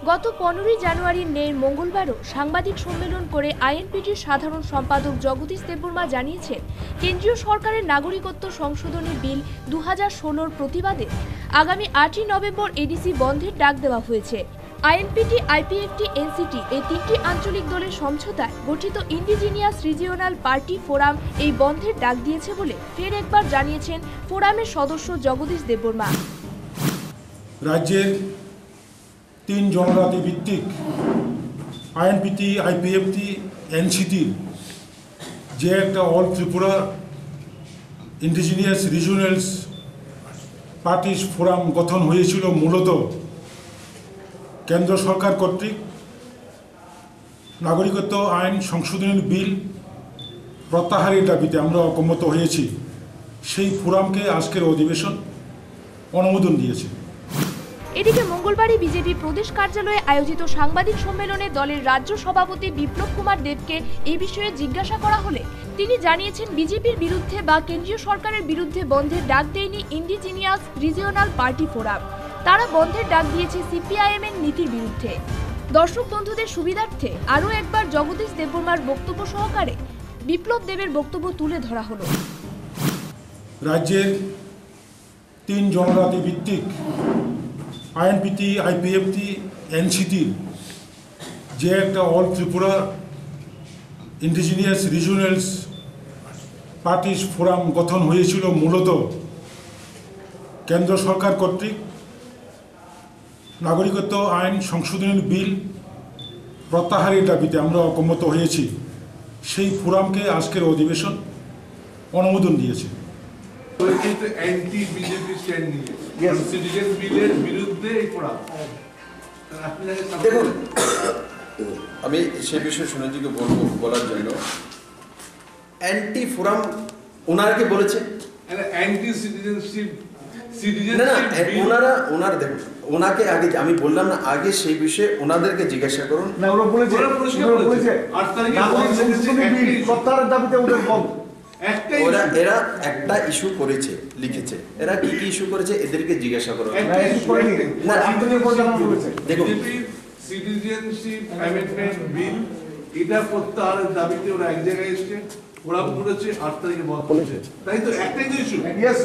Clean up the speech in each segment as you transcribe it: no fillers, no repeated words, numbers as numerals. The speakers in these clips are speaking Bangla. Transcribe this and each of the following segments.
গত 15 জানুয়ারির নেই মঙ্গলবারও সাংবাদিক সম্মেলন করে আইএনপিটির সাধারণ সম্পাদক জগদীশ দেববর্মা জানিয়েছেন, কেন্দ্রীয় সরকারের নাগরিকত্ব সংশোধনী বিল 2016-র প্রতিবাদে আগামী 8ই নভেম্বর এডিসি বন্ধের ডাক দেওয়া হয়েছে। আইএনপিটি, আইপিএফটি, এনসিটি এই তিনটি আঞ্চলিক দলের সমঝোতায় গঠিত ইন্ডিজিনিয়াস রিজিওনাল পার্টি ফোরাম এই বন্ধের ডাক দিয়েছে বলে ফের একবার জানিয়েছেন ফোরামের সদস্য জগদীশ দেববর্মা। রাজ্যের 3 জনজাতি ভিত্তিক আইএনপিটি, আইপিএফটি, এনসিটির যে একটা all Tripura indigenous regionals parties forum গঠন হয়েছিল মূলত কেন্দ্র সরকার কর্তৃক নাগরিকত্ব আইন সংশোধনের বিল প্রত্যাহারের দাবিতে আমরা ঐকমত্য হয়েছি। সেই ফোরামকে আজকের অধিবেশন অনুমোদন দিয়েছে। এদিকে মঙ্গলবারই বিজেপি প্রদেশ কার্যালয়ে আয়োজিত সাংবাদিক সম্মেলনে দলের রাজ্য সভাপতি বিপ্লব কুমার দেবকে এই বিষয়ে জিজ্ঞাসা করা হলে তিনি জানিয়েছেন, বিজেপির বিরুদ্ধে বা কেন্দ্রীয় সরকারের বিরুদ্ধে বন্ধের ডাক দেয়নি ইন্ডিজিনিয়াস রিজিওনাল পার্টি ফোরাম। তারা বন্ধের ডাক দিয়েছে সিপিআইএম এর নীতির বিরুদ্ধে। দর্শক বন্ধুদের সুবিধার্থে আরও একবার জগদীশ দেববর্মার বক্তব্য সহকারে বিপ্লব দেবের বক্তব্য তুলে ধরা হলো। রাজ্যের 3 জনজাতি ভিত্তিক আইএনপিটি, আইপিএফটি, এনসিটির যে একটা all Tripura indigenous regionals parties forum গঠন হয়েছিল মূলত কেন্দ্র সরকার কর্তৃক নাগরিকত্ব আইন সংশোধনের বিল প্রত্যাহারের দাবিতে আমরা ঐকমত্য হয়েছি। সেই ফোরামকে আজকের অধিবেশন অনুমোদন দিয়েছে। অ্যান্টি বিজেপি স্ট্যান্ড নিয়ে সিটিজেন বিলের বিরুদ্ধে এই ফোরাম। দেখুন, আমি সে বিষয়ে সুনীতিকে বলার জন্য অ্যান্টি ফোরাম ওনারাকে বলেছে অ্যান্টি সিটিজেনশিপ ওনারা দেখুন, ওনাকে আগে আমি বললাম না, আগে সেই বিষয়ে ওনাদেরকে জিজ্ঞাসা করুন। এরা একটা ইস্যু করেছে, লিখেছে। এরা কি কি ইস্যু করেছে এদেরকে জিজ্ঞাসা করুন। দেখুন, সিটিজেনশিপ অ্যামেন্ডমেন্ট বিল এটা প্রত্যাহারের দাবিতে ওরা এক জায়গায় এসেছে, ওরা বলেছে 8 তারিখে বন্ধ করেছে। তাই তো একটাই তো ইস্যু। Yes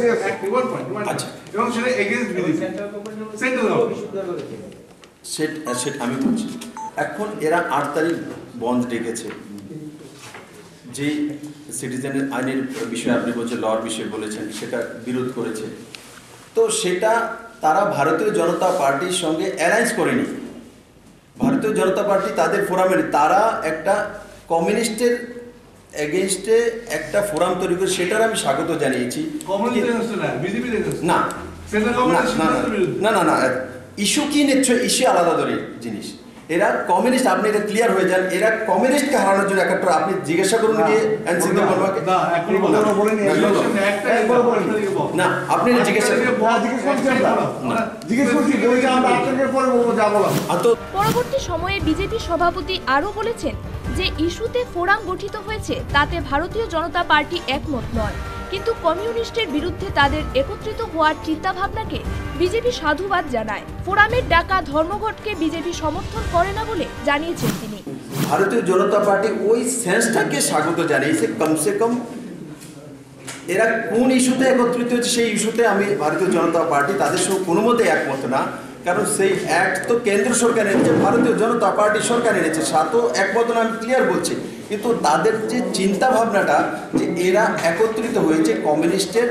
one point. আচ্ছা, এবং সেটা এগেইনস্ট বিজেপি সেন্ট্রাল সেট আমি বলছি। এখন এরা 8 তারিখ বন্ধ ডেকেছে, যে সিটিজেনের আইনের বিষয়ে আপনি বলছেন, লর বিষয়ে বলেছেন, সেটা বিরোধ করেছে। তো সেটা তারা ভারতীয় জনতা পার্টির সঙ্গে অ্যালায়েন্স করেনি। ভারতীয় জনতা পার্টি তাদের ফোরামের, তারা একটা কমিউনিস্টের এগেইনস্টে একটা ফোরাম তৈরি করে, সেটার আমি স্বাগত জানিয়েছি। না না না না, ইস্যু কি নিচ্ছে, ইস্যু আলাদা ধরে জিনিস। এরা কমিউনিস্ট, আপনি এটা ক্লিয়ার হয়ে যান, এরা কমিউনিস্টকে হারানোর জন্য একটা, আপনি জিজ্ঞাসা করুন গিয়ে এনসিপি বলবাকে না, আপনি জিজ্ঞাসা পরবর্তী সময়ে বিজেপি সভাপতি আরও বলেছেন যে ইস্যুতে ফোরাম গঠিত হয়েছে তাতে ভারতীয় জনতা পার্টি একমত নয়, কিন্তু কমিউনিস্টের বিরুদ্ধে তাদের একত্রিত হওয়ার চিন্তাভাবনাকে বিজেপি সাধুবাদ জানায়। ফোরামের ডাকা ধর্মঘটকে বিজেপি সমর্থন করে না বলে জানিয়েছেন তিনি। ভারতীয় জনতা পার্টি ওই সেন্সটাকে স্বাগত জানিয়েছে। কমসে কম এরা কোন ইস্যুতে একত্রিত হয়েছে সেই ইস্যুতে আমি ভারতীয় জনতা পার্টি তাদের সঙ্গে কোনো মতে একমত না, কারণ সেই অ্যাক্ট তো কেন্দ্র সরকার এনেছে, ভারতীয় জনতা পার্টি সরকার এনেছে, সাথও একমত না, আমি ক্লিয়ার বলছি। কিন্তু তাদের যে চিন্তা ভাবনাটা যে এরা একত্রিত হয়েছে কমিউনিস্টের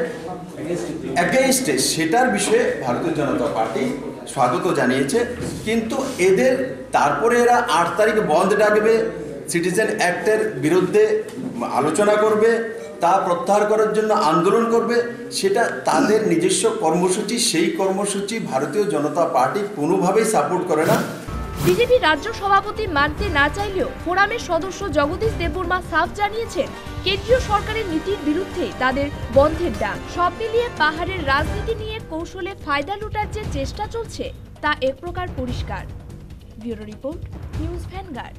এগেইনস্টে, সেটার বিষয়ে ভারতীয় জনতা পার্টি স্বাগত জানিয়েছে। কিন্তু এদের তারপরে এরা 8 তারিখে বন্ধ ডাকবে, সিটিজেন অ্যাক্টের বিরুদ্ধে আলোচনা করবে, তা প্রত্যাহার করার জন্য আন্দোলন করবে, সেটা তাদের নিজস্ব কর্মসূচি। সেই কর্মসূচি ভারতীয় জনতা পার্টি কোনোভাবেই সাপোর্ট করে না। বিজেপি রাজ্য সভাপতি মানতে না চাইলেও ফোরামের সদস্য জগদীশ দেববর্মা সাফ জানিয়েছেন, কেন্দ্রীয় সরকারের নীতির বিরুদ্ধে তাদের বন্ধের ডাক। সব মিলিয়ে পাহাড়ের রাজনীতি নিয়ে কৌশলে ফায়দা লুটার যে চেষ্টা চলছে তা এক প্রকার পরিষ্কার। Bureau report, news vanguard.